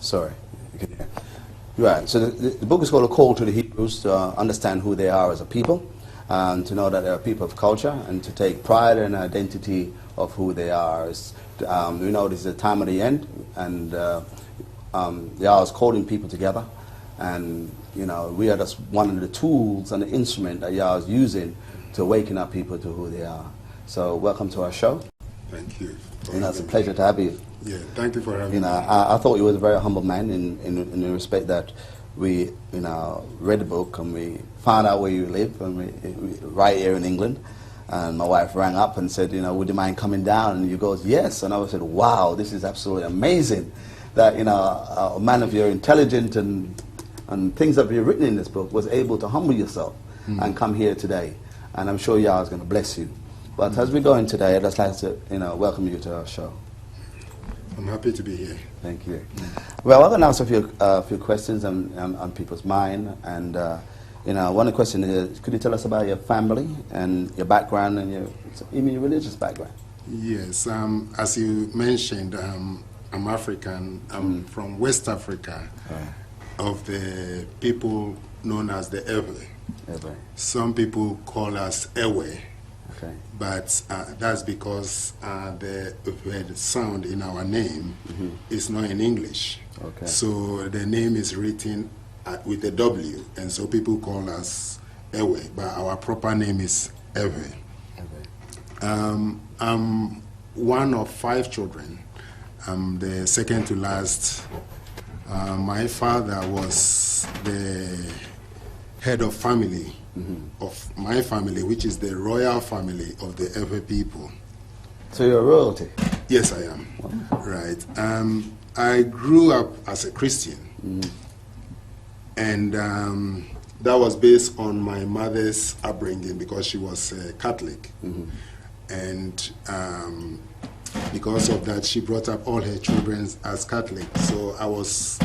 Sorry. Right. So the book is called A Call to the Hebrews to understand who they are as a people, and to know that they're a people of culture, and to take pride in identity of who they are. We know this is a time of the end, and Yah is calling people together, and we are just one of the tools and the instrument that Yah is using to awaken our people to who they are. So welcome to our show. Thank you. It's a pleasure to have you. Yeah, thank you for having me. I thought you was a very humble man in the respect that we read the book and we found out where you live, and we right here in England. And my wife rang up and said, would you mind coming down? And you goes, yes. And I said, wow, this is absolutely amazing that a man of your intelligence and things that you've written in this book was able to humble yourself and come here today. And I'm sure Yah is going to bless you. But as we go in today, I'd just like to welcome you to our show. I'm happy to be here. Thank you. Well, I'm going to ask a few questions on people's mind. And one question is, could you tell us about your family and your background and even your religious background? Yes. As you mentioned, I'm African. I'm from West Africa, of the people known as the Eveo. Some people call us Ewe. Okay. But that's because the sound in our name is not in English. Okay. So the name is written with a W, and so people call us Ewe, but our proper name is Eveh. I'm one of 5 children. I'm the second to last. My father was the head of family of my family, which is the royal family of the Eveh people. So you're royalty? Yes, I am. Wow. Right. I grew up as a Christian, and that was based on my mother's upbringing because she was a Catholic. And because of that, she brought up all her children as Catholic. So I was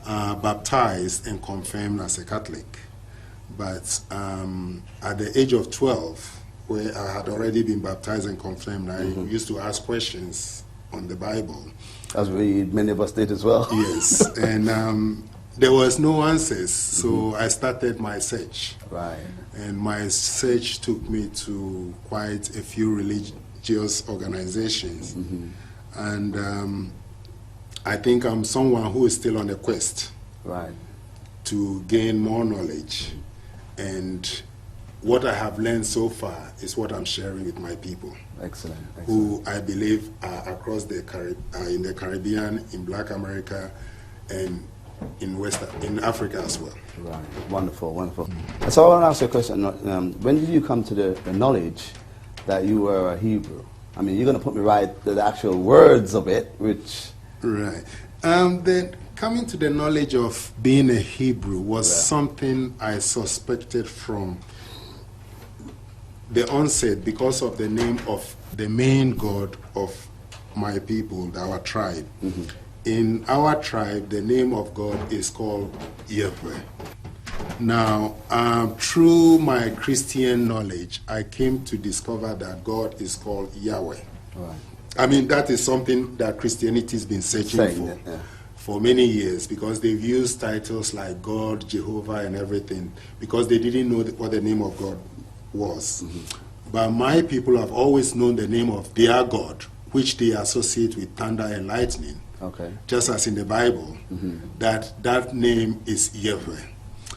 baptized and confirmed as a Catholic. But at the age of 12, where I had already been baptized and confirmed, I used to ask questions on the Bible. As many of us did as well. Yes, and there was no answers, so I started my search. Right. And my search took me to quite a few religious organizations. And I think I'm someone who is still on a quest. Right. To gain more knowledge. And what I have learned so far is what I'm sharing with my people. Excellent. Who I believe are across the in the Caribbean, in Black America, and in Africa as well. Right. Wonderful, wonderful. So I want to ask you a question. When did you come to the knowledge that you were a Hebrew? I mean, you're going to put me right to the actual words of it, which... Right. Then coming to the knowledge of being a Hebrew was something I suspected from the onset because of the name of the main god of my people, our tribe. In our tribe, the name of God is called Yahweh. Now, through my Christian knowledge, I came to discover that God is called Yahweh. Right. I mean, that is something that Christianity has been searching for many years, because they've used titles like God, Jehovah, and everything, because they didn't know what the name of God was. But my people have always known the name of their God, which they associate with thunder and lightning. Okay. Just as in the Bible, that name is Yahweh.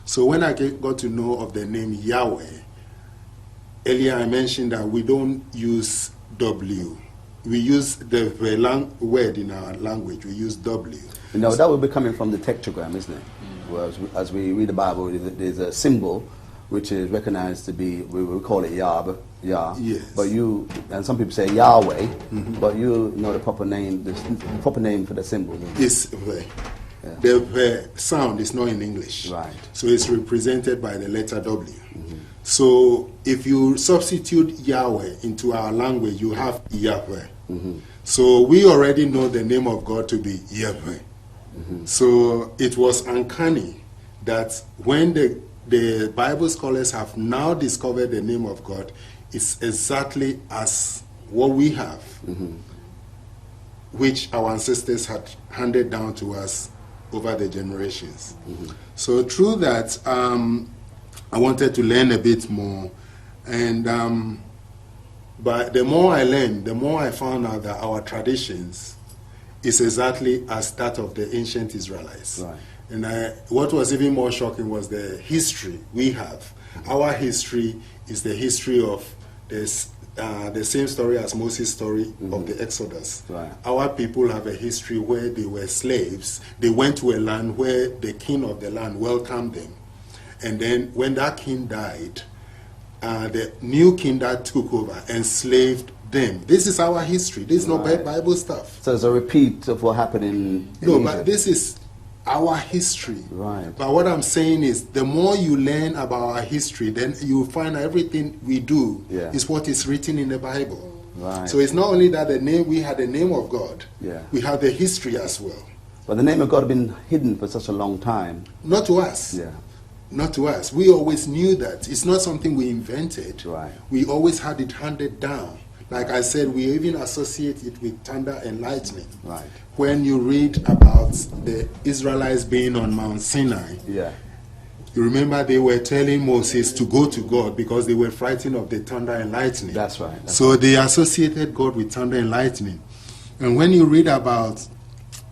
So when I got to know of the name Yahweh, earlier I mentioned that we don't use W. We use the word in our language, we use W. That would be coming from the tetragram, isn't it? Whereas as we read the Bible, there's a symbol which is recognized to be, we call it Yah. Yes. But and some people say Yahweh, but the proper name, for the symbol. Is Ve. The sound is not in English. Right. So it's represented by the letter W. So if you substitute Yahweh into our language, you have Yahweh. So we already know the name of God to be Yahweh. So it was uncanny that when the Bible scholars have now discovered the name of God, it's exactly as what we have, which our ancestors had handed down to us over the generations. So through that, I wanted to learn a bit more, and but the more I learned, the more I found out that our traditions is exactly as that of the ancient Israelites. Right. And what was even more shocking was the history we have. Our history is the history of this, the same story as Moses' story of the Exodus. Right. Our people have a history where they were slaves. They went to a land where the king of the land welcomed them. And then when that king died, the new king that took over enslaved them. This is our history. This is not Bible stuff. So it's a repeat of what happened in No, Egypt. but this is our history. Right. But what I'm saying is, the more you learn about our history, then you find everything we do is what is written in the Bible. Right. So it's not only that we had the name of God, Yeah. we have the history as well. But the name of God had been hidden for such a long time. Not to us. Yeah. Not to us. We always knew that. It's not something we invented. Right. We always had it handed down. Like I said, we even associate it with thunder and lightning. Right. When you read about the Israelites being on Mount Sinai, Yeah. you remember they were telling Moses to go to God because they were frightened of the thunder and lightning. That's right. So they associated God with thunder and lightning. And when you read about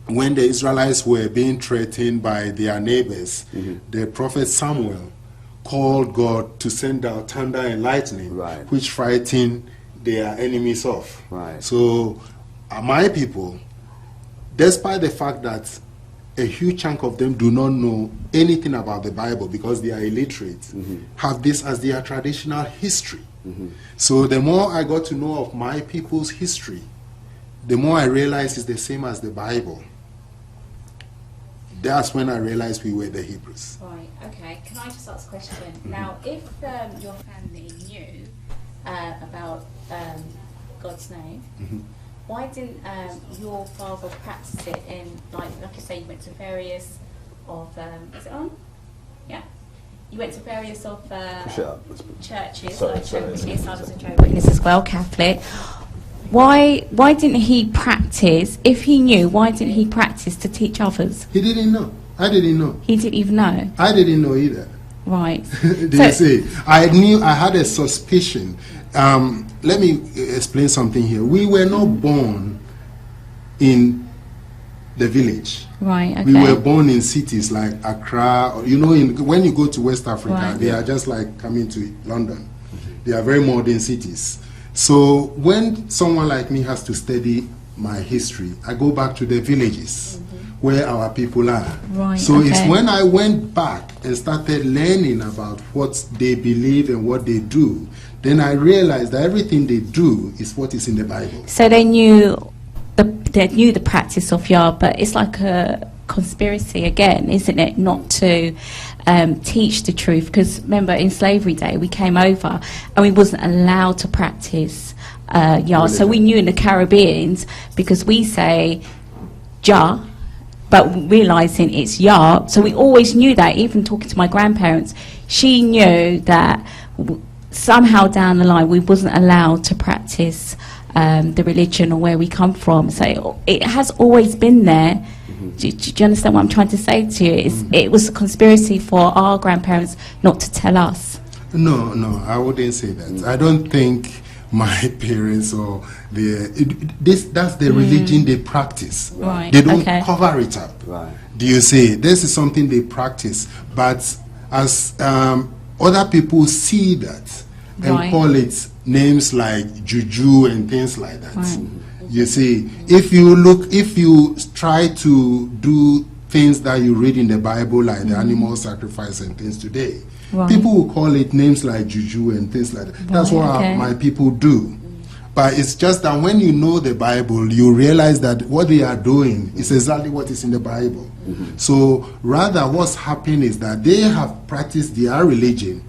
when the Israelites were being threatened by their neighbors, the prophet Samuel called God to send down thunder and lightning, Right. which frightened their enemies off. Right. So my people, despite the fact that a huge chunk of them do not know anything about the Bible because they are illiterate, have this as their traditional history. So the more I got to know of my people's history, the more I realized it's the same as the Bible. That's when I realized we were the Hebrews. Right, okay. Can I just ask a question? Now, if your family knew about God's name, why didn't your father practice it in, like you say, you went to various of, is it on? Yeah. You went to various of churches, like Jehovah's Witness, I was a Jehovah's Witness as well, Catholic. Why didn't he practice, if he knew, why didn't he practice to teach others? He didn't know. I didn't know. He didn't even know? I didn't know either. Right. Did you see? I knew, I had a suspicion. Let me explain something here. We were not born in the village. Right, okay. We were born in cities like Accra. Or, you know, when you go to West Africa, they are just like coming to London. They are very modern cities. So when someone like me has to study my history, I go back to the villages where our people are. Right, so okay. it's when I went back and started learning about what they believe and what they do, then I realized that everything they do is what is in the Bible. So they knew the practice of Yah, but it's like a conspiracy again, isn't it, not to teach the truth? Because remember, in slavery day, we came over and we wasn't allowed to practice Yah. So we knew in the Caribbeans, because we say Jah, but realizing it's Yah. So we always knew that. Even talking to my grandparents, she knew that somehow down the line we wasn't allowed to practice the religion or where we come from. So it has always been there. Do you understand what I'm trying to say to you? It was a conspiracy for our grandparents not to tell us. No, I wouldn't say that. I don't think my parents or that's the religion they practice. Right. They don't cover it up. Right. Do you see? This is something they practice. But as other people see that and call it names like juju and things like that. Right. You see, if you try to do things that you read in the Bible, like the animal sacrifice and things today, people will call it names like juju and things like that. That's what my people do. But it's just that when you know the Bible, you realize that what they are doing is exactly what is in the Bible. So rather what's happening is that they have practiced their religion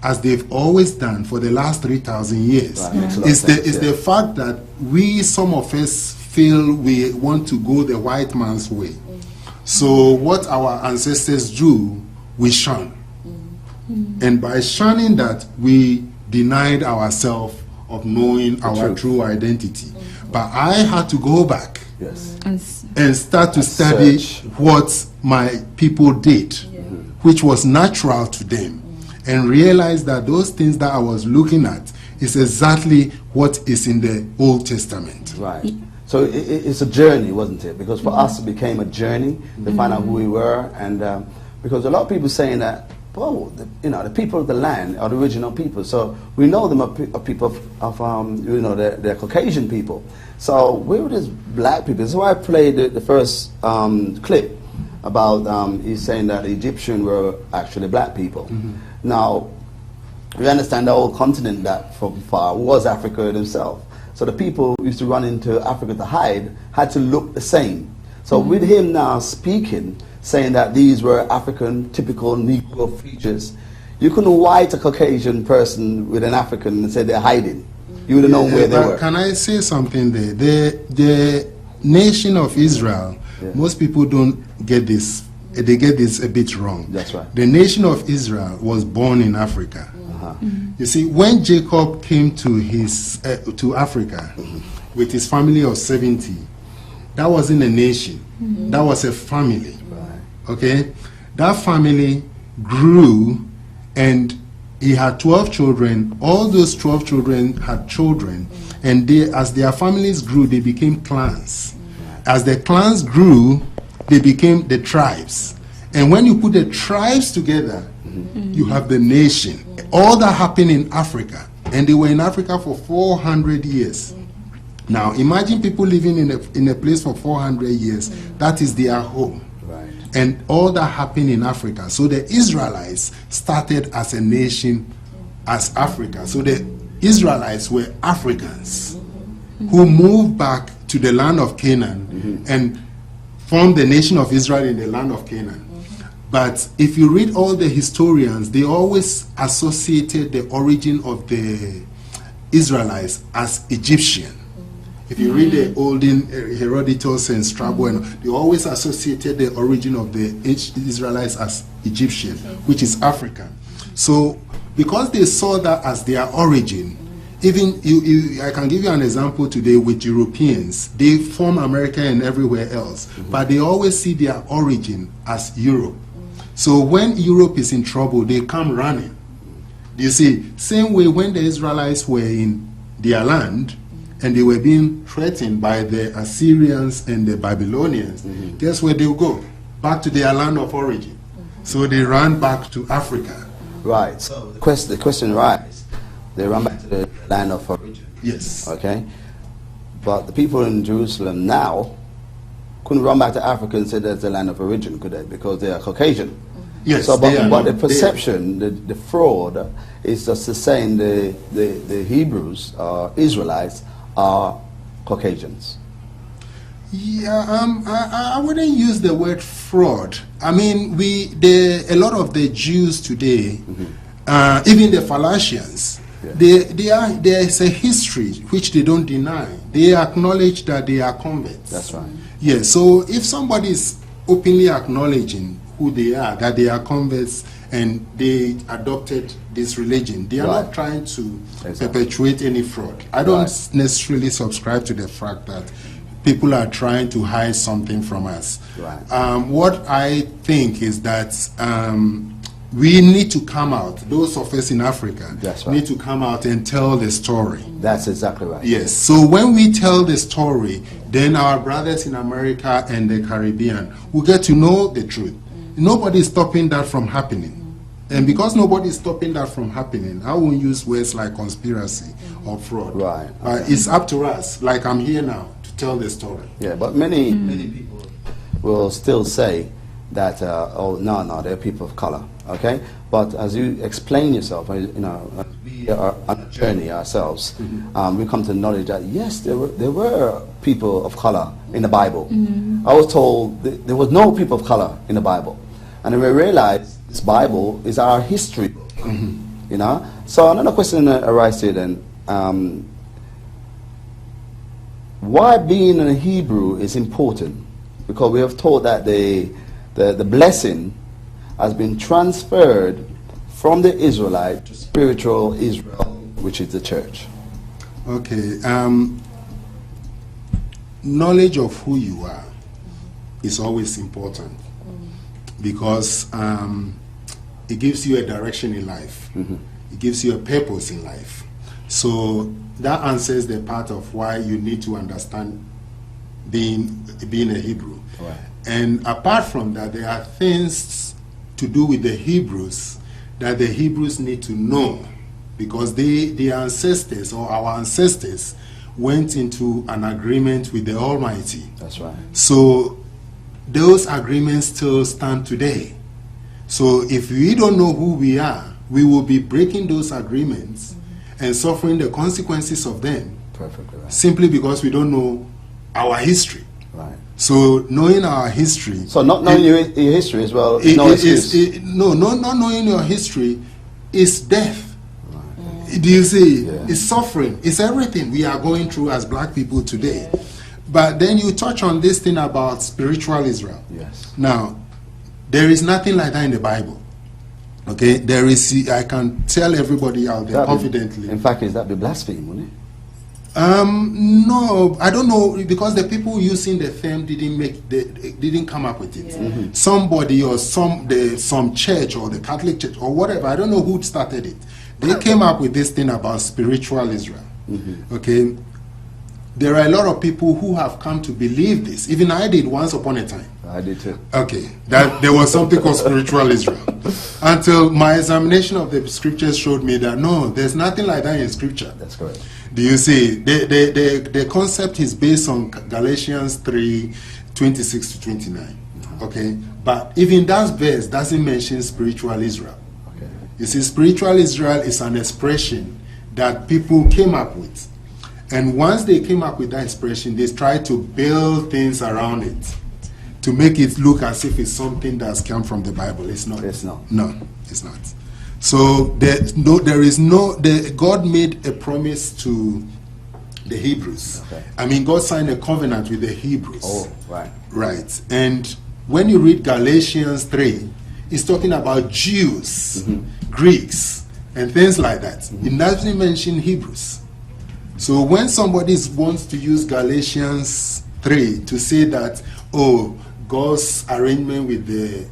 as they've always done for the last 3,000 years. Right. It's the fact that some of us feel we want to go the white man's way. So what our ancestors do, we shun. And by shunning that, we denied ourselves of knowing our true identity. But I had to go back and start to study what my people did, which was natural to them, and realize that those things that I was looking at is exactly what is in the Old Testament. Right. So it's a journey, wasn't it? Because for us it became a journey to find out who we were, and because a lot of people saying that, well, the people of the land are the original people, so we know them are people of they're Caucasian people. So we were just black people. So I played the first clip about he's saying that the Egyptians were actually black people. Now, we understand the whole continent that from far was Africa themselves. So the people who used to run into Africa to hide had to look the same. So with him now speaking, saying that these were African typical Negro features, you couldn't white a Caucasian person with an African and say they're hiding. You would have known where they were. Can I say something there? The nation of Israel, most people don't get this. They get this a bit wrong. That's right. The nation of Israel was born in Africa. You see, when Jacob came to to Africa with his family of 70, that wasn't a nation. That was a family. Okay? That family grew, and he had 12 children. All those 12 children had children, and as their families grew, they became clans. As the clans grew, they became the tribes. And when you put the tribes together, you have the nation. All that happened in Africa, and they were in Africa for 400 years. Now, imagine people living in a place for 400 years. That is their home. Right. And all that happened in Africa. So the Israelites started as a nation, as Africa. So the Israelites were Africans who moved back to the land of Canaan and formed the nation of Israel in the land of Canaan. But if you read all the historians, they always associated the origin of the Israelites as Egyptian. If you read the olden Herodotus and Strabo, and they always associated the origin of the Israelites as Egyptian, which is African. So because they saw that as their origin, even I can give you an example today with Europeans. They form America and everywhere else, but they always see their origin as Europe. So when Europe is in trouble, they come running. You see, same way when the Israelites were in their land and they were being threatened by the Assyrians and the Babylonians, guess where they'll go? Back to their land of origin. So they ran back to Africa. Right. So the question arises, they run back to the land of origin. Yes. Okay. But the people in Jerusalem now couldn't run back to Africa and say that's the land of origin, could they? Because they are Caucasian. Yes. So, but the perception, the fraud, is just the saying the Hebrews, Israelites, are Caucasians. Yeah, I wouldn't use the word fraud. I mean, a lot of the Jews today, even the Falasians, there is a history which they don't deny. They acknowledge that they are converts. That's right. Yeah, so if somebody is openly acknowledging who they are, that they are converts and they adopted this religion, they are not trying to perpetuate any fraud. I don't necessarily subscribe to the fact that people are trying to hide something from us. Right. What I think is that we need to come out, those of us in Africa, need to come out and tell the story. That's exactly right. Yes, so when we tell the story, then our brothers in America and the Caribbean will get to know the truth. Nobody is stopping that from happening. And because nobody is stopping that from happening, I won't use words like conspiracy or fraud. Right. It's up to us, like I'm here now, to tell the story. Yeah, but many people will still say that, oh, no, they're people of color, okay? But as you explain yourself, we are on a journey ourselves. We come to the knowledge that, yes, there were people of color in the Bible. I was told there was no people of color in the Bible. And then we realized this Bible is our history book, you know? So another question arises here then. Why being a Hebrew is important? Because we have taught that the blessing has been transferred from the Israelite to spiritual Israel, which is the church. Okay. Knowledge of who you are is always important because it gives you a direction in life. It gives you a purpose in life. So that answers the part of why you need to understand being a Hebrew. Right. And apart from that, there are things to do with the Hebrews that the Hebrews need to know because the ancestors or our ancestors went into an agreement with the Almighty. That's right. So those agreements still stand today. So if we don't know who we are, we will be breaking those agreements and suffering the consequences of them. Perfectly right. Simply because we don't know our history. Right. So knowing our history. So not knowing your history as well. Not knowing your history is death. Right. Do you see? Yeah. It's suffering. It's everything we are going through as black people today. But then you touch on this thing about spiritual Israel. Yes. Now, there is nothing like that in the Bible. Okay, there is. I can tell everybody out there confidently. In fact, is that be blasphemy, wouldn't it? No, I don't know because the people using the term didn't come up with it. Somebody or some church or the Catholic Church or whatever. I don't know who started it. They came up with this thing about spiritual Israel. Okay, there are a lot of people who have come to believe this. Even I did once upon a time. I did too. Okay, that there was something called spiritual Israel. Until my examination of the scriptures showed me that no, there's nothing like that in scripture. That's correct. Do you see? The concept is based on Galatians 3:26 to 29. Okay, but even that verse doesn't mention spiritual Israel. Okay. You see, spiritual Israel is an expression that people came up with. And once they came up with that expression, they tried to build things around it to make it look as if it's something that's come from the Bible. It's not. It's not. No, it's not. So God made a promise to the Hebrews. Okay. I mean, God signed a covenant with the Hebrews. Oh, right. Right. And when you read Galatians 3, it's talking about Jews, Greeks, and things like that. It doesn't mention Hebrews. So when somebody wants to use Galatians 3 to say that, oh, God's arrangement with the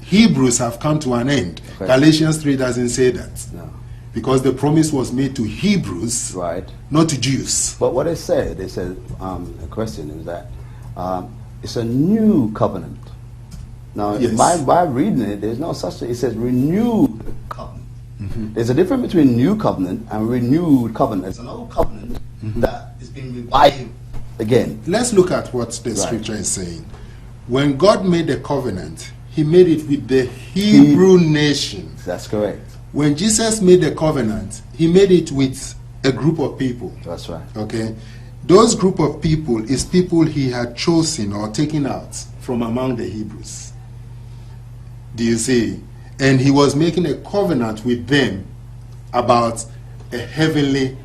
Hebrews have come to an end, okay. Galatians 3 doesn't say that. No. Because the promise was made to Hebrews, right, not to Jews. But what they said a question is that it's a new covenant. Now, yes. by reading it, there's no such thing. It says renewed covenant. There's a difference between new covenant and renewed covenant. It's an old covenant that is being revived again. Let's look at what the scripture is saying. When God made the covenant, he made it with the Hebrew nation. That's correct. When Jesus made the covenant, he made it with a group of people. That's right. Okay? Those group of people is people he had chosen or taken out from among the Hebrews. Do you see? And he was making a covenant with them about a heavenly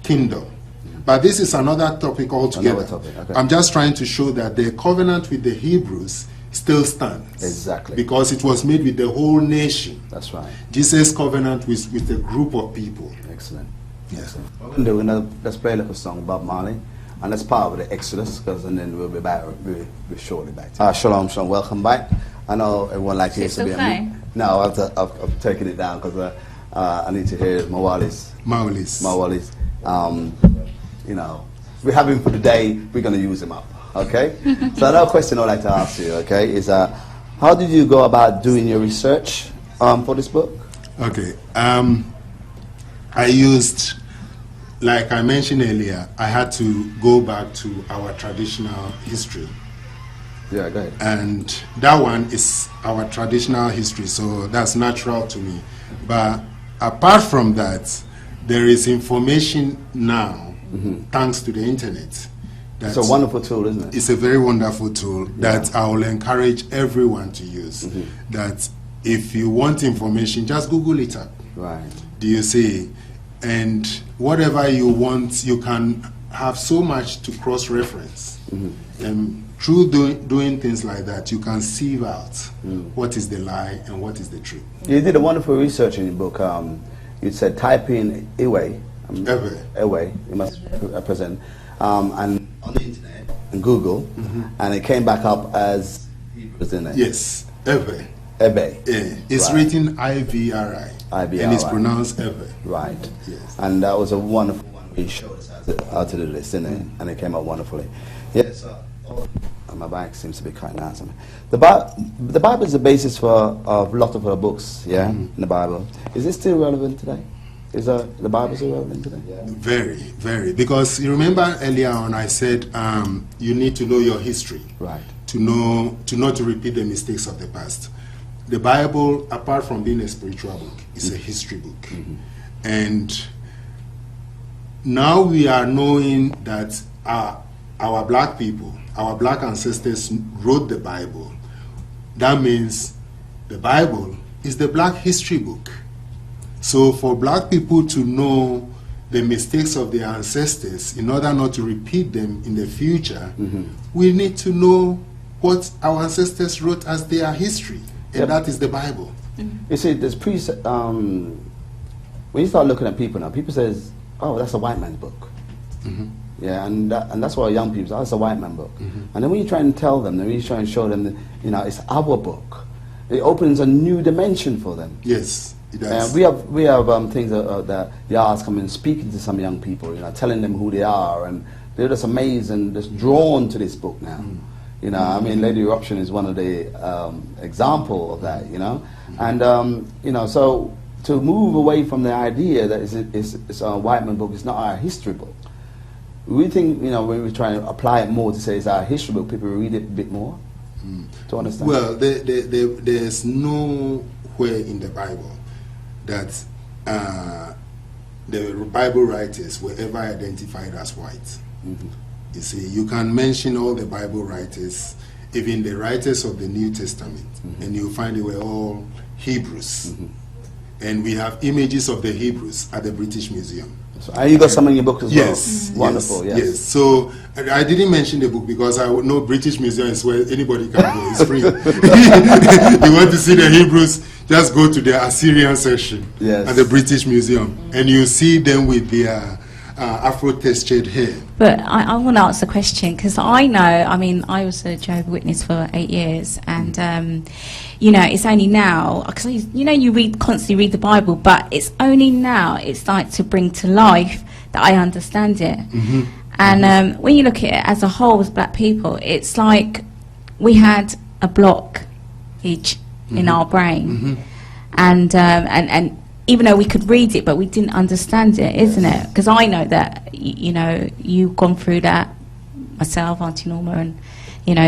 kingdom. But this is another topic altogether. Okay. I'm just trying to show that the covenant with the Hebrews still stands. Exactly. Because it was made with the whole nation. That's right. Jesus' covenant with a group of people. Excellent. Yes. Let's play a little song, Bob Marley. And that's part of the Exodus, and then we'll be back. We'll be shortly back. Shalom, welcome back. I know everyone likes to hear some. No, I've taken it down because I need to hear Mawuli's. You know, we have him for the day. We're going to use him up. Okay. So another question I'd like to ask you, okay, is how did you go about doing your research for this book? Okay. I used, like I mentioned earlier, I had to go back to our traditional history. Yeah, go ahead. And that one is our traditional history, so that's natural to me. But apart from that, there is information now, thanks to the internet. It's a wonderful tool, isn't it? It's a very wonderful tool that I will encourage everyone to use. That if you want information, just Google it up. Right. Do you see? And whatever you want, you can have so much to cross-reference. And through doing things like that, you can sieve out what is the lie and what is the truth. You did a wonderful research in your book. You said type in Ewe, Erverh, you must present, and on the internet and Google, and it came back up as Hebrew, isn't it? Yes, Eveo. Erverh. It's written I-V-R-I, and it's pronounced Eveo. Right. Yes. And that was a wonderful one. He showed us how to do this, didn't it? And it came out wonderfully. Yes. My back seems to be cutting out something. The Bible is the basis for a lot of our books, in the Bible. Is it still relevant today? Is the Bible still relevant today? Yeah. Very, very. Because you remember earlier on I said you need to know your history. Right. To not to repeat the mistakes of the past. The Bible, apart from being a spiritual book, is a history book. And now we are knowing that our black people, our black ancestors wrote the Bible. That means the Bible is the black history book. So for black people to know the mistakes of their ancestors in order not to repeat them in the future, we need to know what our ancestors wrote as their history, and that is the Bible. You see, there's when you start looking at people now, people says, "Oh, that's a white man's book." Yeah, and that's why young people say, "Oh, it's a white man's book." And then when you try and tell them, when you try and show them that, it's our book, it opens a new dimension for them. Yes, it does. We have things that the arts come and speaking to some young people, telling them who they are, and they're just amazed and just drawn to this book now. I mean, Lady Eruption is one of the example of that. And so to move away from the idea that it's a white man book, it's not our history book. We think, when we try to apply it more to say it's our history book, people read it a bit more to understand. Well, there's nowhere in the Bible that the Bible writers were ever identified as white. You see, you can mention all the Bible writers, even the writers of the New Testament, and you'll find they were all Hebrews. And we have images of the Hebrews at the British Museum. So, you got some in your book as well? Yes. Wonderful, yes. So, I didn't mention the book because I know British Museum is where anybody can go. It's free. You want to see the Hebrews, just go to the Assyrian section at the British Museum. And you see them with their Afro-textured hair. But I want to ask a question, because I know, I was a Jehovah's Witness for 8 years, and it's only now, because you constantly read the Bible, but it's only now it's like to bring to life that I understand it. And when you look at it as a whole as black people, it's like we had a block each in our brain, and even though we could read it, but we didn't understand it, isn't it? Because I know that, you've gone through that, myself, Auntie Norma, and,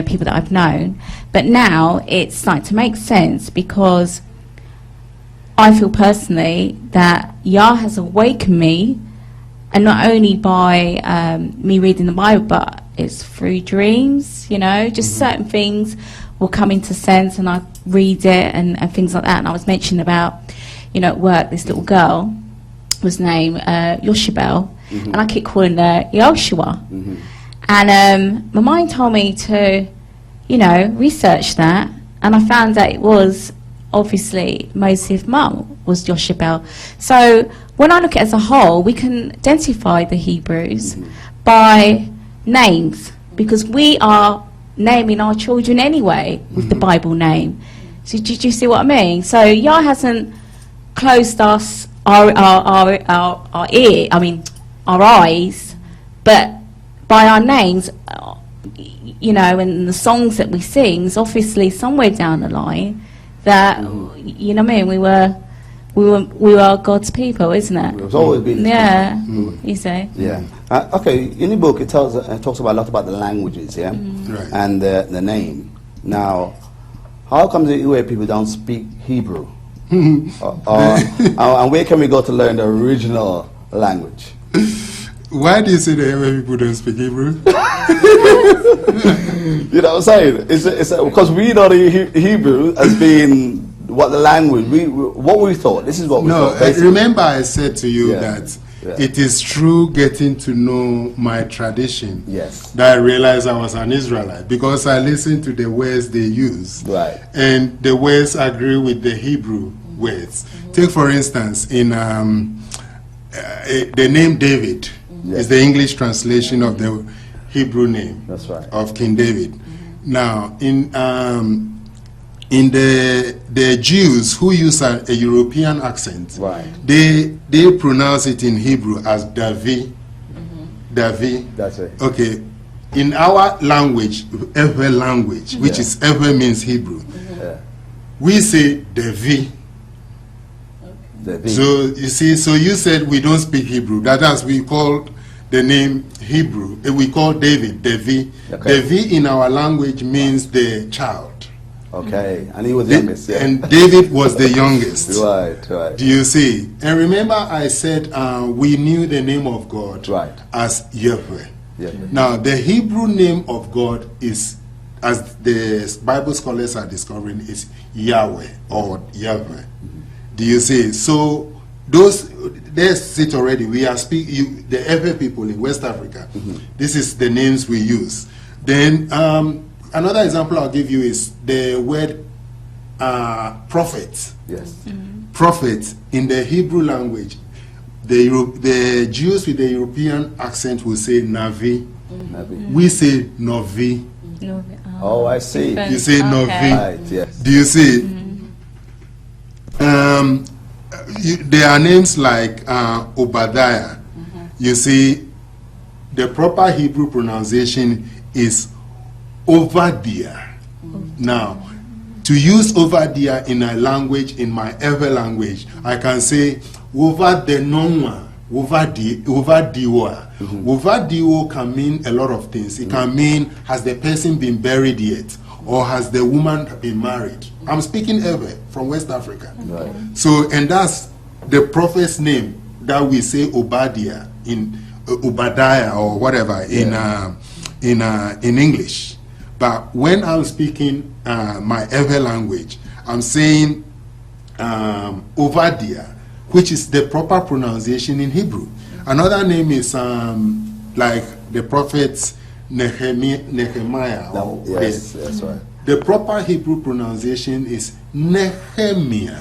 people that I've known. But now it's like to make sense, because I feel personally that Yah has awakened me, and not only by me reading the Bible, but it's through dreams, just certain things will come into sense, and I read it and things like that. And I was mentioning about, at work, this little girl was named Yoshabel, and I keep calling her Yoshua. And my mind told me to, research that, and I found that it was obviously Moses' mum was Yoshabel. So when I look at it as a whole, we can identify the Hebrews by names, because we are naming our children anyway with the Bible name. So do you see what I mean? So Yah hasn't closed us our eyes, but by our names, and the songs that we sing, is obviously somewhere down the line that we were God's people, isn't it? It's always been. You say. Yeah. Okay. In the book, it talks about a lot about the languages, right. And the name. Now, how come where people don't speak Hebrew? And where can we go to learn the original language? Why do you say that when people don't speak Hebrew? You know what I'm saying? It's because we know the Hebrew as being what the language, what we thought. This is what we thought. No, remember I said to you that it is through getting to know my tradition that I realized I was an Israelite, because I listened to the words they use. Right. And the words agree with the Hebrew words. Take for instance, in the name David is the English translation of the Hebrew name. That's right. Of King David. Now, in the Jews who use a European accent, right, they pronounce it in Hebrew as Davi. Davi. That's it. Okay. In our language, Eveo language, which is Eveo means Hebrew, we say Devi. So you see, so you said we don't speak Hebrew. That's we call the name Hebrew. We call David Devi. Okay. Devi in our language means the child. Okay, and he was the youngest. Yeah. And David was the youngest. Right. Do you see? And remember, I said we knew the name of God as Yahweh. Now, the Hebrew name of God is, as the Bible scholars are discovering, is Yahweh or Yahweh. Do you see? So there's it already. We are speaking, the Eveo people in West Africa. This is the names we use. Then another example I'll give you is the word prophet. Yes. Prophet in the Hebrew language. The Jews with the European accent will say Navi. We say Novi. Oh, I see. You say Novi. Right, yes. Do you see? There are names like Obadiah. You see, the proper Hebrew pronunciation is Ovadiah. Now, to use Ovadiah in a language, in my Eveo language, I can say Ovadenonwa, Ovadiwa. Ovadiwo can mean a lot of things. It can mean, has the person been buried yet? Or has the woman been married? I'm speaking Eveo from West Africa. Right. So, and that's the prophet's name that we say Obadiah in Obadiah or whatever in English. But when I'm speaking my Eveo language, I'm saying Obadiah, which is the proper pronunciation in Hebrew. Another name is like the prophet Nehemiah. Yes, that's right. The proper Hebrew pronunciation is Nehemiah.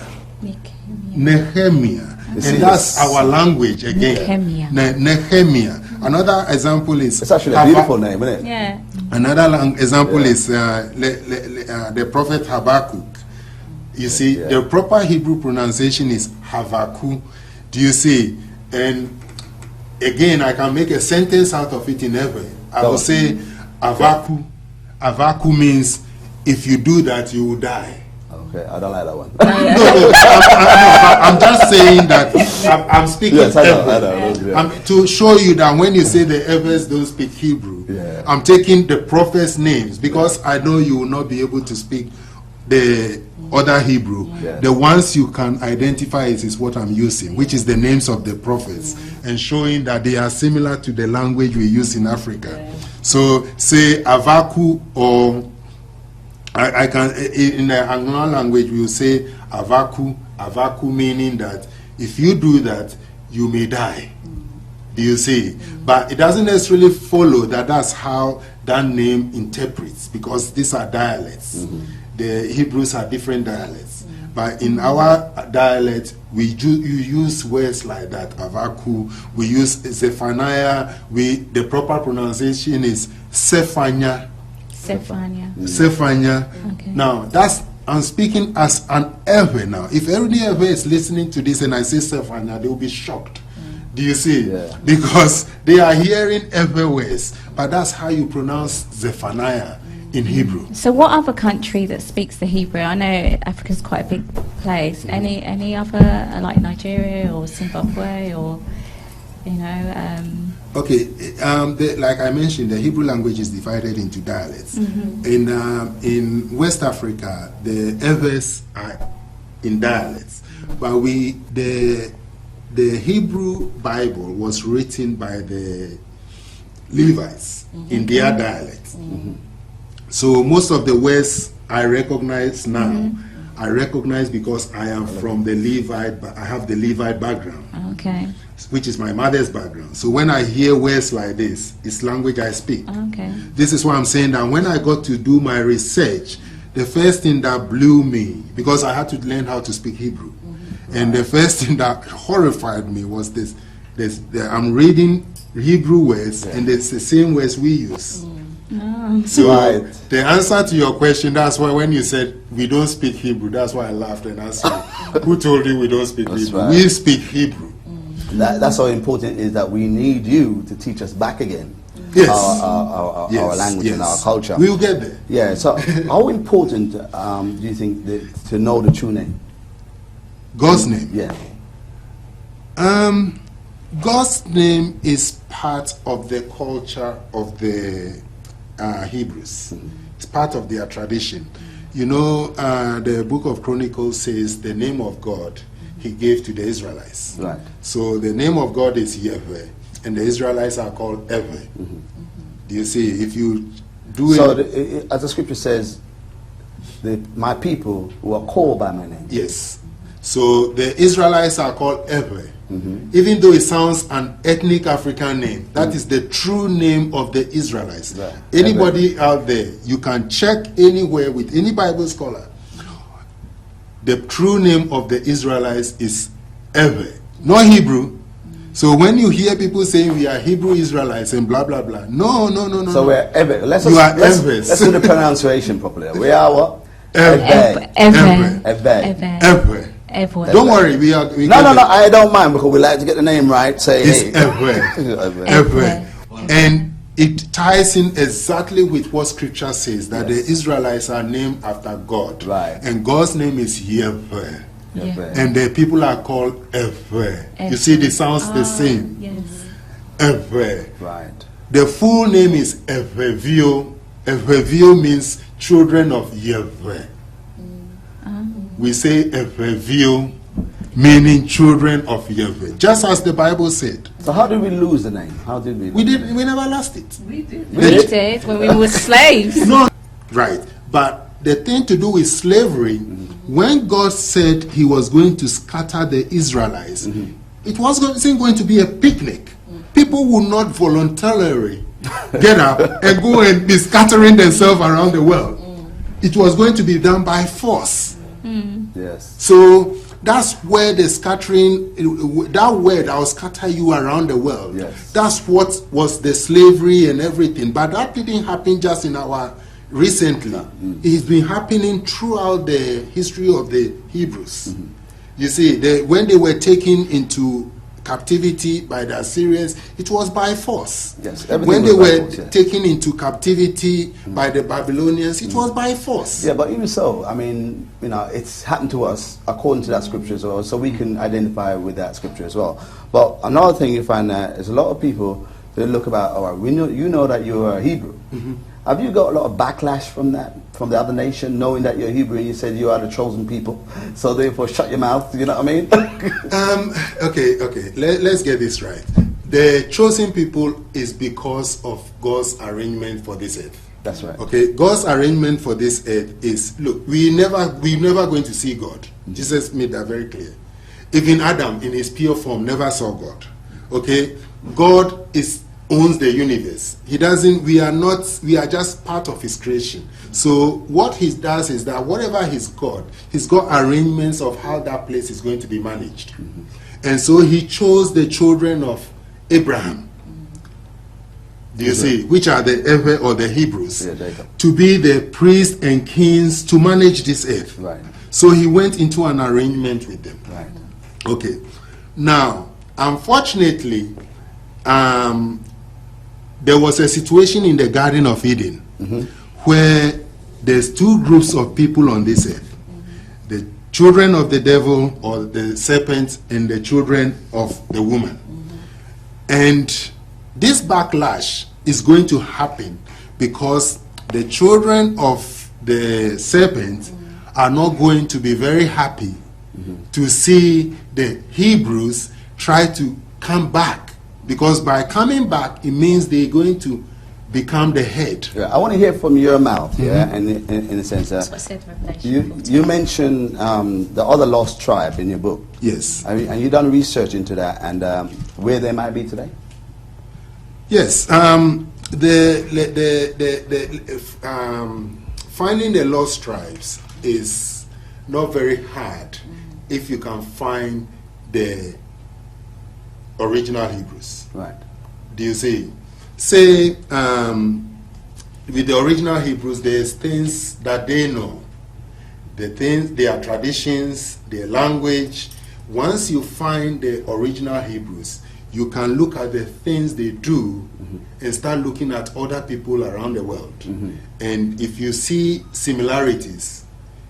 Nehemiah. And that's our language again. Nehemiah. Another example is... It's actually a beautiful name, isn't it? Yeah. Another example is the prophet Habakkuk. You see, the proper Hebrew pronunciation is Havaku. Do you see? And again, I can make a sentence out of it in Eveo. I will say, Avaku. Avaku means, if you do that, you will die. Okay, I don't like that one. I'm just saying that I'm speaking Eveo. To show you that when you say the Evers don't speak Hebrew, I'm taking the prophets' names because I know you will not be able to speak the other Hebrew. The ones you can identify is what I'm using, which is the names of the prophets, and showing that they are similar to the language we use in Africa. So say Avaku, or I can, in the Anglo language we will say Avaku. Avaku meaning that if you do that, you may die. Do you see? But it doesn't necessarily follow that that's how that name interprets, because these are dialects. The Hebrews are different dialects. But in our dialect, you use words like that, Avaku. We use Zephaniah. The proper pronunciation is Sephania. Sephania. Okay. Now, I'm speaking as an Eveo now. If every Eveo is listening to this and I say Sephania, they will be shocked. Do you see? Because they are hearing Eveo words, but that's how you pronounce Zephaniah in Hebrew. So what other country that speaks the Hebrew? I know Africa's quite a big place. Any other, like Nigeria or Zimbabwe, or Okay, like I mentioned, the Hebrew language is divided into dialects. In West Africa, the Evers are in dialects, but the Hebrew Bible was written by the Levites in their dialects. So most of the words I recognize now, I recognize because I am from the Levite, but I have the Levite background. Okay. Which is my mother's background. So when I hear words like this, it's language I speak. Okay. This is why I'm saying that when I got to do my research, the first thing that blew me, because I had to learn how to speak Hebrew, and the first thing that horrified me was this I'm reading Hebrew words, and it's the same words we use. So the answer to your question, that's why when you said we don't speak Hebrew, that's why I laughed and asked you, who told you we don't speak Hebrew? Right. We speak Hebrew. That's how important it is that we need you to teach us back again. Yes. Our language and our culture. We'll get there. Yeah, so how important do you think to know the true name? God's name? Yeah. God's name is part of the culture of the Hebrews. It's part of their tradition. You know, the book of Chronicles says the name of God he gave to the Israelites. Right. So the name of God is Yahweh, and the Israelites are called Eveo. Do you see? If you do as the scripture says, my people who are called by my name. Yes. So the Israelites are called Eveo. Even though it sounds an ethnic African name, that is the true name of the Israelites. Right. Anybody out there, you can check anywhere with any Bible scholar. The true name of the Israelites is Eveo, not Hebrew. So when you hear people saying we are Hebrew Israelites and blah blah blah, no. So we're Eveo. Let's do the pronunciation properly. We are what? Eveo. Don't worry, we no, I don't mind because we like to get the name right. Say it's Eveo. And it ties in exactly with what scripture says, that the Israelites are named after God. Right. And God's name is Yahweh. Yeah. And the people are called Eveo. You see, it sounds the same. Yes. Eveo. Right. The full name is Eveo. Eveo means children of Yahweh. We say Eveo, meaning children of Yahweh, just as the Bible said. So how did we lose the name? How did we? We never lost it. We did when we were slaves. No, right. But the thing to do with slavery, when God said He was going to scatter the Israelites, it wasn't going to be a picnic. People would not voluntarily get up and go and be scattering themselves around the world. It was going to be done by force. Yes. So that's where the scattering, that word, I will scatter you around the world. Yes. That's what was the slavery and everything. But that didn't happen just in our recently. It's been happening throughout the history of the Hebrews. You see, when they were taken into captivity by the Assyrians, it was by force. Yes, when they were taken into captivity by the Babylonians, it was by force. Yeah, but even so, I mean, you know, it's happened to us according to that scripture as well, so we can identify with that scripture as well. But another thing you find that is a lot of people, they look about, all right, you know that you're a Hebrew. Have you got a lot of backlash from that, from the other nation, knowing that you're Hebrew and you said you are the chosen people, so therefore shut your mouth, you know what I mean? Okay, let's get this right. The chosen people is because of God's arrangement for this earth. That's right. Okay, God's arrangement for this earth is, look, we're never going to see God. Jesus made that very clear. Even Adam, in his pure form, never saw God. Okay, God owns the universe. He doesn't, we are just part of his creation. So what he does is that whatever he's got arrangements of how that place is going to be managed. And so he chose the children of Abraham. Do you see? Which are the Eveo or the Hebrews. To be the priests and kings to manage this earth. Right. So he went into an arrangement with them. Right. Okay. Now, unfortunately, there was a situation in the Garden of Eden where there's two groups of people on this earth. The children of the devil or the serpent and the children of the woman. And this backlash is going to happen because the children of the serpent are not going to be very happy to see the Hebrews try to come back. Because by coming back, it means they're going to become the head. Yeah, I want to hear from your mouth, and in a sense, That's what I said, you mentioned the other lost tribe in your book. Yes. And you done research into that, and where they might be today. Yes. Finding the lost tribes is not very hard if you can find the original Hebrews. Right. Do you see? Say, with the original Hebrews, there's things that they know. The things, their traditions, their language. Once you find the original Hebrews, you can look at the things they do and start looking at other people around the world. And if you see similarities,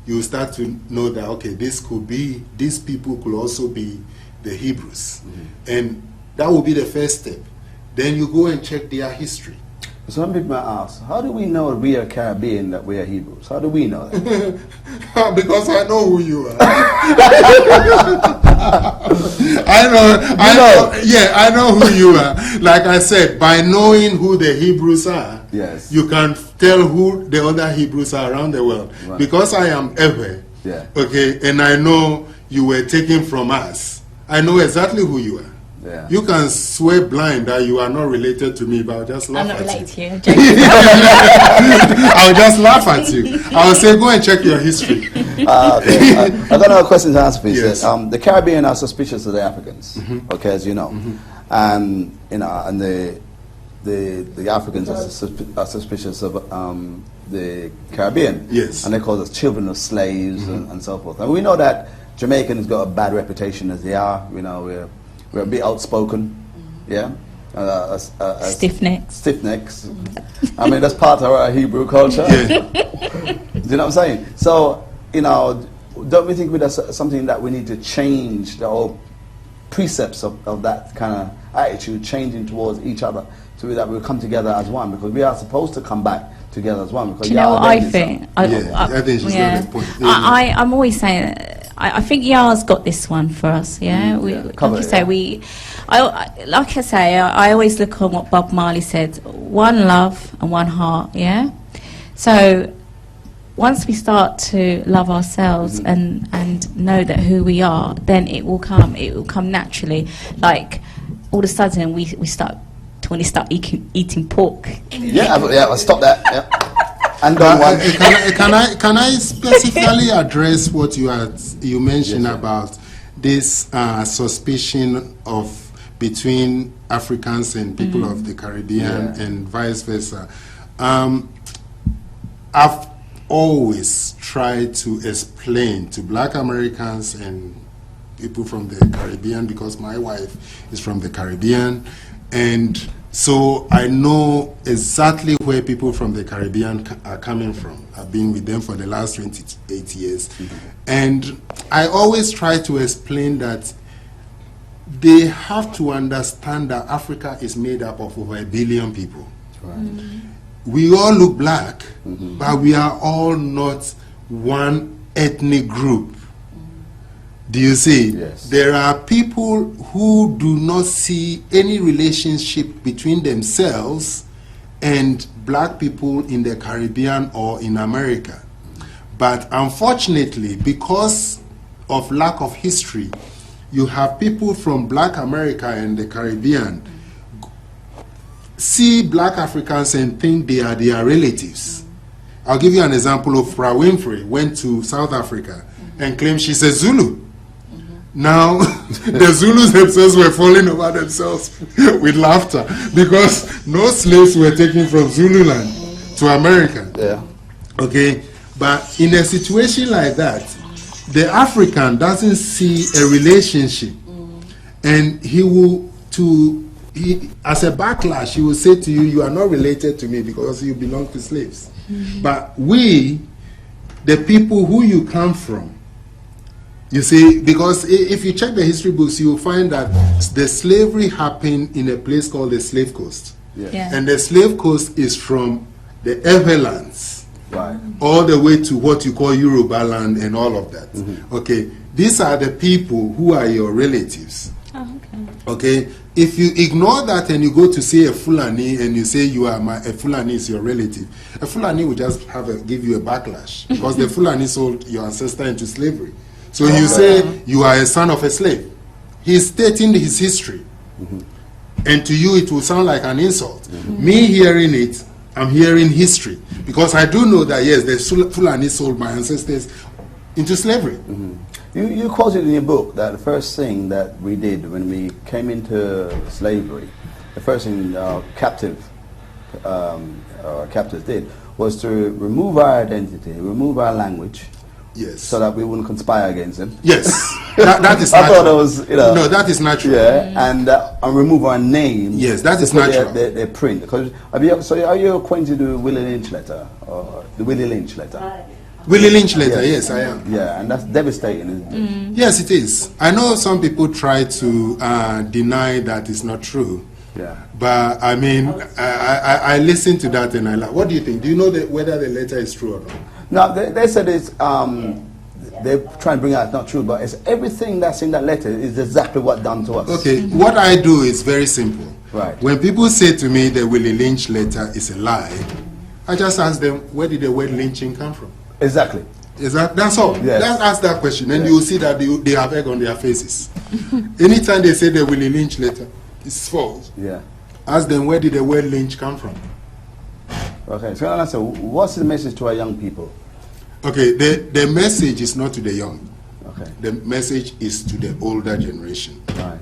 you start to know that, okay, these people could also be the Hebrews. And that will be the first step. Then you go and check their history. Some people might ask, how do we know we are Caribbean, that we are Hebrews? How do we know that? Because I know who you are. I know who you are. Like I said, by knowing who the Hebrews are, yes, you can tell who the other Hebrews are around the world. Right. Because I am Eveo, okay, and I know you were taken from us, I know exactly who you are. Yeah. You can swear blind that you are not related to me, but I'll just laugh at you. I'm not related to you. I'll just laugh at you. I'll say, go and check your history. I got another question to answer, please. Yes. The Caribbean are suspicious of the Africans, okay, as you know, and and the Africans are suspicious of the Caribbean, yes, and they call us children of slaves and so forth. And we know that Jamaicans got a bad reputation as they are. We're a bit outspoken, yeah. Stiff necks. Stiff necks. I mean, that's part of our Hebrew culture. Yeah. Do you know what I'm saying? So, don't we think that's something that we need to change, the whole precepts of that kind of attitude, changing towards each other, so that we come together as one, because we are supposed to come back together as one. Because do you know what I think? I think she's got a point. I'm always saying, I think Yar's got this one for us. Yeah, like I say, I always look on what Bob Marley said: one love and one heart. Yeah. So once we start to love ourselves and know that who we are, then it will come. It will come naturally. Like all of a sudden, we start when they start eating pork. Yeah, I'll stop that. Yeah. And can I specifically address what you mentioned about this suspicion of between Africans and people of the Caribbean and vice versa? I've always tried to explain to Black Americans and people from the Caribbean, because my wife is from the Caribbean, and so I know exactly where people from the Caribbean are coming from. I've been with them for the last 28 years. And I always try to explain that they have to understand that Africa is made up of over 1 billion people. Right. We all look black, but we are all not one ethnic group. Do you see? Yes. There are people who do not see any relationship between themselves and Black people in the Caribbean or in America. But unfortunately, because of lack of history, you have people from Black America and the Caribbean see Black Africans and think they are their relatives. I'll give you an example of Oprah Winfrey went to South Africa and claimed she's a Zulu. Now, the Zulus themselves were falling over themselves with laughter because no slaves were taken from Zululand to America. Yeah. Okay? But in a situation like that, the African doesn't see a relationship. And as a backlash, he will say to you, you are not related to me because you belong to slaves. But we, the people who you come from, you see, because if you check the history books, you will find that the slavery happened in a place called the Slave Coast. And the Slave Coast is from the Everlands, all the way to what you call Yoruba land and all of that. Okay, these are the people who are your relatives. Okay, if you ignore that and you go to see a Fulani and you say you are a Fulani is your relative, a Fulani will just give you a backlash because the Fulani sold your ancestor into slavery. So you say you are a son of a slave. He's stating his history. And to you it will sound like an insult. Me hearing it, I'm hearing history. Because I do know that yes, the Fulani sold my ancestors into slavery. You quoted in your book that the first thing that we did when we came into slavery, the first thing captives did was to remove our identity, remove our language, Yes. so that we wouldn't conspire against them. Yes, that is I natural. thought that was, No, that is natural. Yeah, and remove our name. Yes, that is to put natural. Their print. Because are you acquainted with the Willie Lynch letter, or the Willie Lynch letter? Willie Lynch letter, yes, I am. Yeah, and that's devastating, isn't it? Yes, it is. I know some people try to deny that it's not true. Yeah. But I mean, I listen to that and I like. What do you think? Do you know whether the letter is true or not? No, they said it's. They try and bring out it's not true, but it's everything that's in that letter is exactly what done to us. Okay, what I do is very simple. Right. When people say to me the Willie Lynch letter is a lie, I just ask them, where did the word lynching come from? Exactly. That's all. Yes. Just ask that question, and you'll see that they have egg on their faces. Anytime they say the Willie Lynch letter, it's false. Yeah. Ask them, where did the word lynch come from? Okay. So answer. What's the message to our young people? Okay, the message is not to the young. Okay. The message is to the older generation. Right.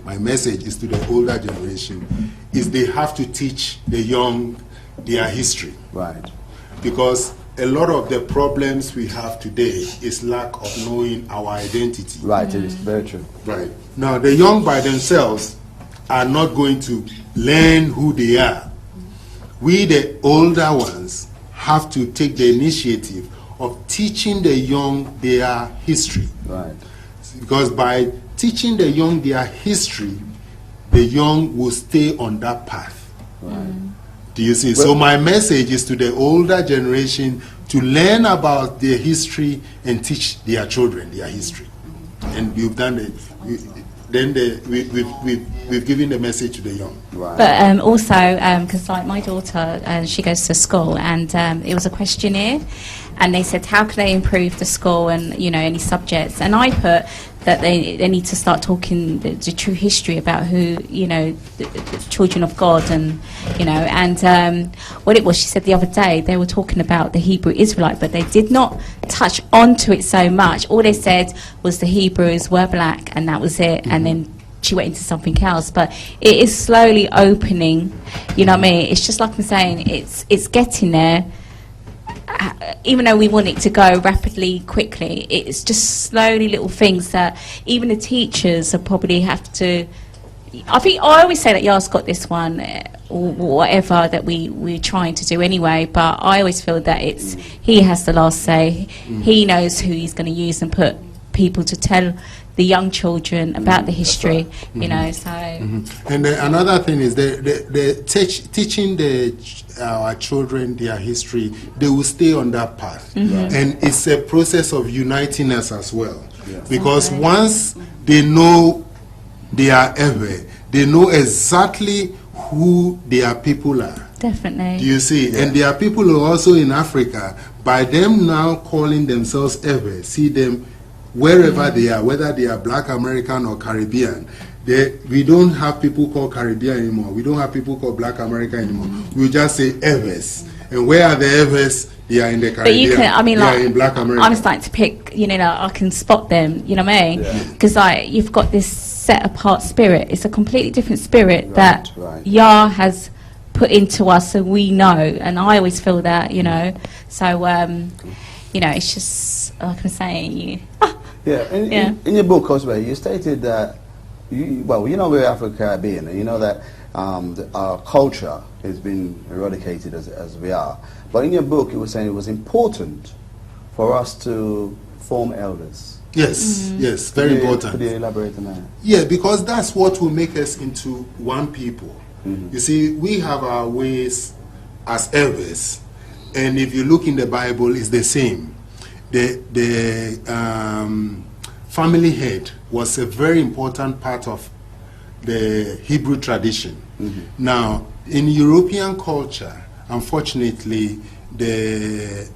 My message is to the older generation, is they have to teach the young their history. Right. Because a lot of the problems we have today is lack of knowing our identity. Right. It is very true. Right. Now, the young by themselves are not going to learn who they are. We, the older ones, have to take the initiative of teaching the young their history. Right. Because by teaching the young their history, the young will stay on that path. Right. Do you see? So my message is to the older generation to learn about their history and teach their children their history. And you've done it. We've given the message to the young. Right. But also, because like my daughter, she goes to school, and it was a questionnaire, and they said how can they improve the school and any subjects, and I put that they need to start talking the true history about who the children of God, and and what it was, she said the other day they were talking about the Hebrew Israelite, but they did not touch onto it so much. All they said was the Hebrews were black, and that was it. And then she went into something else, but it is slowly opening. What I mean? It's just like I'm saying, it's getting there. Even though we want it to go rapidly, quickly, it's just slowly little things that even the teachers are probably have to. I always say that Yas got this one, or whatever that we're trying to do anyway. But I always feel that he has the last say. He knows who he's going to use and put people to tell the young children about the history. Right. So. And another thing is teaching our children their history. They will stay on that path, and it's a process of uniting us as well. Yes. Because once they know they are Eveo, they know exactly who their people are. Definitely. Do you see? Yeah. And there are people who are also in Africa. By them now calling themselves Eveo, see them wherever they are, whether they are Black American or Caribbean. We don't have people called Caribbean anymore. We don't have people called Black American anymore. We just say Evers. And where are the Evers? They are in the Caribbean. But they are in Black America. I'm starting to pick, I can spot them, you know what I mean? Because you've got this set apart spirit. It's a completely different spirit that Yah has put into us, so we know. And I always feel that, So, it's just, like I'm saying, In your book, Cosway, you stated that, we're Afro-Caribbean, and you know that our culture has been eradicated as we are. But in your book, you were saying it was important for us to form elders. Yes, yes, very important. Could you elaborate on that? Yeah, because that's what will make us into one people. You see, we have our ways as elders, and if you look in the Bible, it's the same. The family head was a very important part of the Hebrew tradition. Now, in European culture, unfortunately, the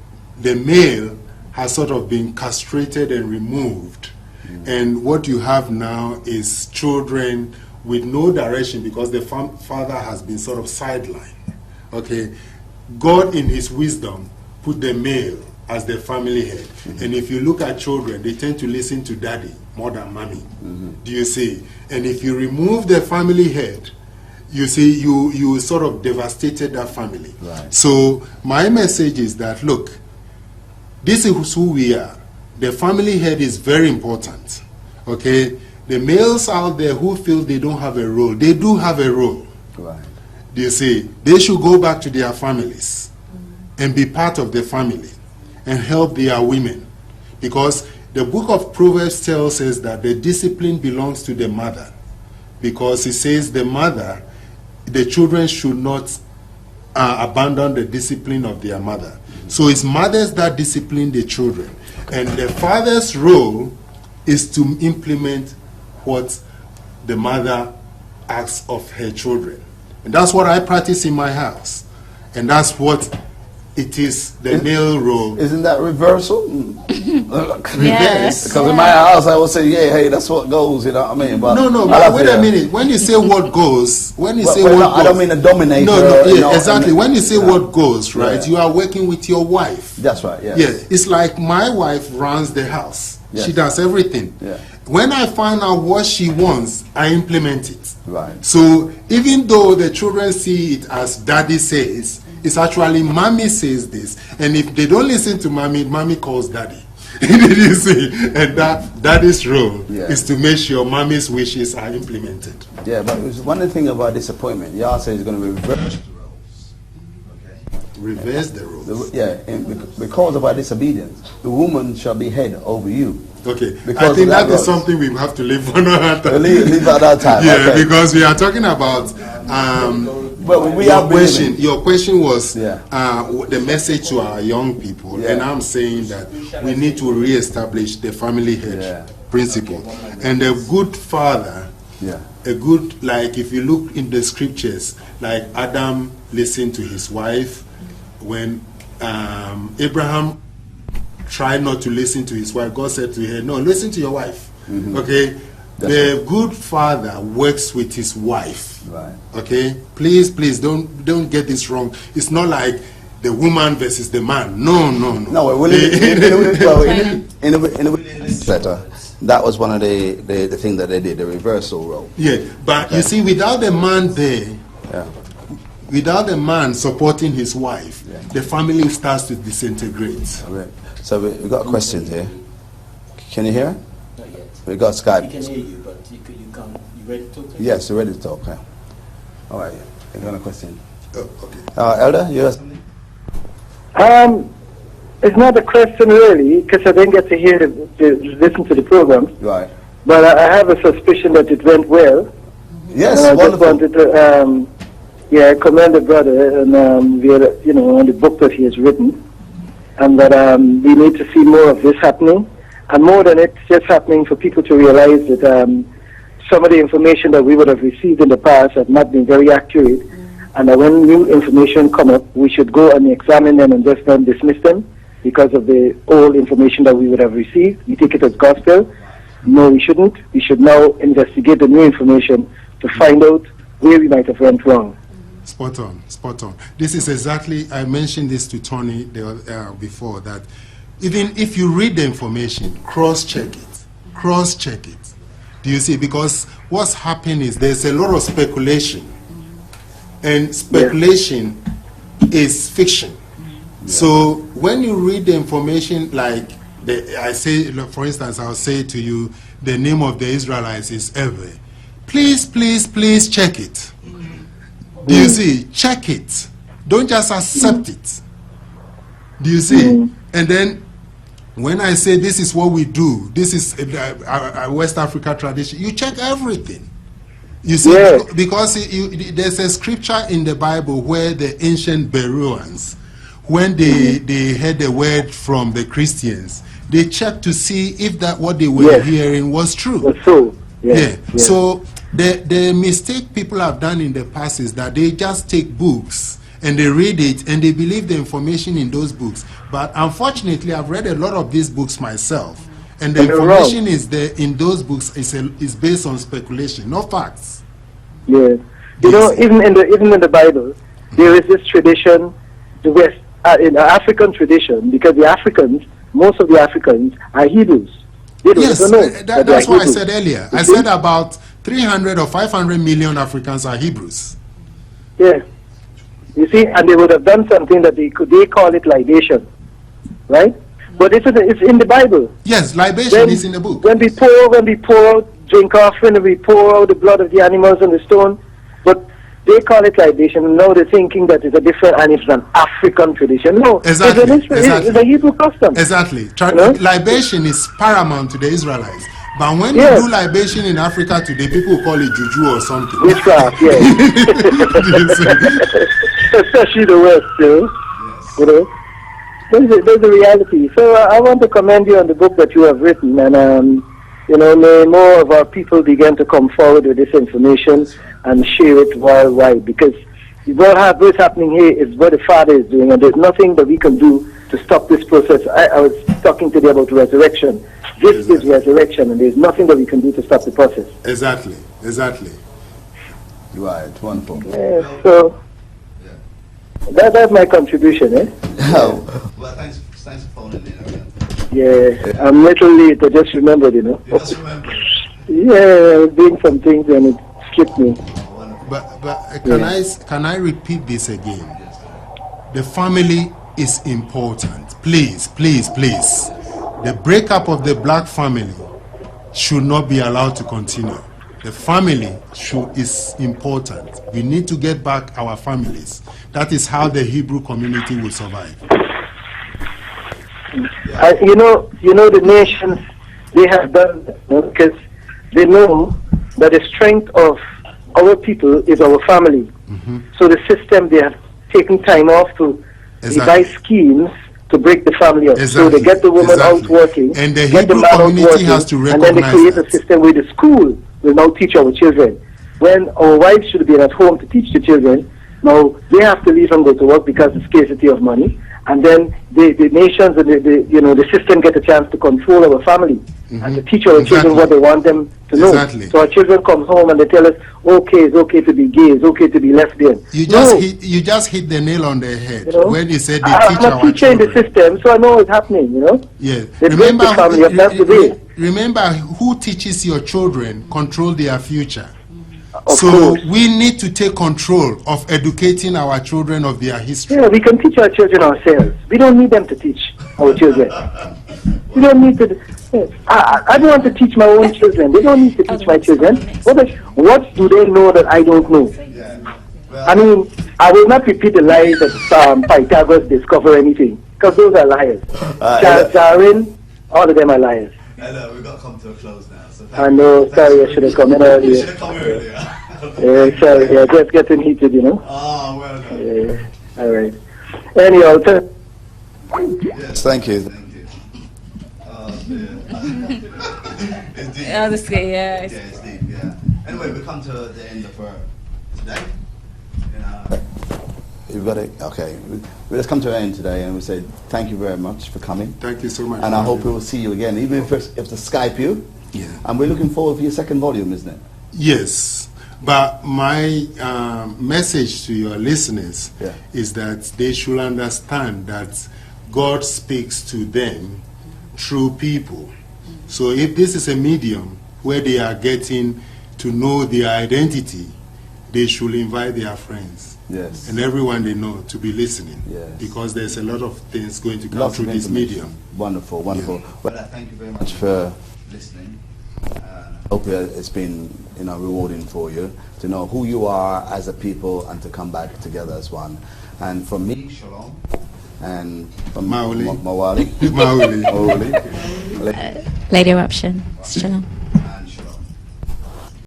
male has sort of been castrated and removed. And what you have now is children with no direction because the father has been sort of sidelined. Okay, God in his wisdom put the male as the family head. And if you look at children, they tend to listen to daddy more than mommy. Do you see? And if you remove the family head, you see, you sort of devastated that family. Right. So my message is that, look, this is who we are. The family head is very important. Okay? The males out there who feel they don't have a role, they do have a role. Right. Do you see? They should go back to their families and be part of the family and help their women. Because the book of Proverbs tells us that the discipline belongs to the mother. Because it says the mother, the children should not abandon the discipline of their mother. So it's mothers that discipline the children. And the father's role is to implement what the mother asks of her children. And that's what I practice in my house. And that's what it is, the male role. Isn't that reversal? Yes. Because in my house, I would say, yeah, hey, that's what goes, you know what I mean? But No, but wait a minute. When you say what goes, when you say what goes, I don't mean a dominator. No, you know, exactly. When you say what goes, right, Yeah. you are working with your wife. That's right, yes. Yeah, it's like my wife runs the house. Yes. She does everything. Yeah. When I find out what she wants, I implement it. Right. So even though the children see it as daddy says, it's actually mommy says this. And if they don't listen to mommy, mommy calls daddy. You see? And that daddy's role is to make sure mommy's wishes are implemented. Yeah, but one thing about disappointment, Yah says he's going to reverse the roles. Reverse the roles. Because of our disobedience, the woman shall be head over you. Okay, Because I think that is goes. something we have to leave for another time. Leave at that time. Yeah, okay. because we are talking about Well, we your are question. believing. Your question was Yeah. The message to our young people, Yeah. and I'm saying that we need to re-establish the family head principle. And a good father, a good, like if you look in the scriptures, like Adam listened to his wife. When Abraham tried not to listen to his wife, God said to her, no, listen to your wife. Okay? The good father works with his wife. Right. Okay? Please, don't get this wrong. It's not like the woman versus the man. No. No, in the letter, that was one of the thing that they did, the reversal role. Yeah, but you see, without the man there, without the man supporting his wife, the family starts to disintegrate. Right. So we got questions here. Can you hear? Not yet. We got Skype. We can hear you, but you can't. You ready to talk? Yes, we're ready to talk. Yeah. All right. You got a question? Oh, okay. Elder, you have something? It's not a question really, because I didn't get to listen to the program. Right. But I have a suspicion that it went well. Yes, I just wonderful. wanted to, commend the brother and on the book that he has written, and that we need to see more of this happening, and more than it's just happening, for people to realize that some of the information that we would have received in the past have not been very accurate, and that when new information come up, we should go and examine them and just not dismiss them because of the old information that we would have received. We take it as gospel. No, we shouldn't. We should now investigate the new information to find out where we might have went wrong. Spot on. This is exactly, I mentioned this to Tony before, that even if you read the information, cross-check it. Do you see? Because what's happening is there's a lot of speculation. And speculation is fiction. So when you read the information, like I say, for instance, I'll say to you, the name of the Israelites is Eveo. Please check it. Do you see? Check it. Don't just accept it. Do you see? And then when I say this is what we do, this is a West Africa tradition, you check everything. You see, because there's a scripture in the Bible where the ancient Bereans, when they heard the word from the Christians, they checked to see if that what they were hearing was true. That's true. So the mistake people have done in the past is that they just take books and they read it and they believe the information in those books. But unfortunately, I've read a lot of these books myself, and the information is there in those books is based on speculation, not facts. Yeah, you know, even in the Bible, there is this tradition. The West in African tradition, because the Africans, most of the Africans are Hebrews. They don't Yes, know that's what I Hebrews. said earlier. You I see? said about 300 or 500 million Africans are Hebrews. Yeah. You see, and they would have done something that they call it libation, right? But it's in the Bible. Yes, libation is in the book. When we pour out drink offering, and we pour out the blood of the animals on the stone, but they call it libation, and now they're thinking that it's a different, and it's an African tradition. No, Exactly, it's a Hebrew custom. Exactly. You know? Libation is paramount to the Israelites. But when Yes. you do libation in Africa today, people call it juju or something. Witchcraft, yes. Especially the West, you know. There's a reality. So I want to commend you on the book that you have written, and you know, may more of our people begin to come forward with this information and share it worldwide, because what's happening here is what the Father is doing, and there's nothing that we can do to stop this process. I was talking today about resurrection. This is resurrection, and there's nothing that we can do to stop the process. Exactly. Right, wonderful. Yeah, so that's my contribution, eh? Oh, well, thanks for phoning in. Yeah, I'm little late. I just remembered, you know. You just remember. Yeah, I was doing some things and it slipped me. But can I repeat this again? The family is important. Please. The breakup of the black family should not be allowed to continue. The family is important. We need to get back our families. That is how the Hebrew community will survive. You know, the nations, they have done that, you know, because they know that the strength of our people is our family. Mm-hmm. So the system, they have taken time off to devise schemes to break the family up. So they get the woman out working, and the get the Hebrew man out community working, has to and then they recognize create that. a system where the school will now teach our children. When our wives should be at home to teach the children, now they have to leave and go to work because of scarcity of money. And then the nations and the system get a chance to control our family and to teach our children what they want them to know. So our children come home and they tell us, okay, it's okay to be gay, it's okay to be lesbian. You just hit the nail on the head, you know? When you said they teach our children. I'm a teacher in the system, so I know it's happening, you know. Yeah. They break the family up, that's the way. Remember, who teaches your children control their future. Of so course. We need to take control of educating our children of their history. Yeah, we can teach our children ourselves. We don't need them to teach our children. We don't need to. I don't want to teach my own children. They don't need to teach my children. What do they know that I don't know? I mean, I will not repeat the lies that Pythagoras discovered anything, because those are liars. Darwin, all of them are liars. Hello, we've got to come to a close now. So I know, sorry, I should have come in earlier. You should have come earlier. Yeah, sorry, yeah, just getting heated, you know. Oh, well done. Yeah, all right. Anyhow, yes, thank you. Oh, dear. It's deep. Oh, this guy, yeah. It's deep, yeah. Anyway, we come to the end of today. You've got it? Okay. We just come to an end today and we say thank you very much for coming. Thank you so much. And I hope we will see you again, even if it's to Skype you. Yeah. And we're looking forward for your second volume, isn't it? Yes. But my message to your listeners is that they should understand that God speaks to them through people. So if this is a medium where they are getting to know their identity, they should invite their friends. Yes. And everyone they know to be listening. Yes. Because there's a lot of things going to come through this medium. Wonderful, wonderful. Yeah. Well, thank you very much for listening. I hope it's been rewarding for you to know who you are as a people and to come back together as one. And from me, Shalom, and from Mawuli. Mawuli. Mawuli. Lady Eruption. Shalom.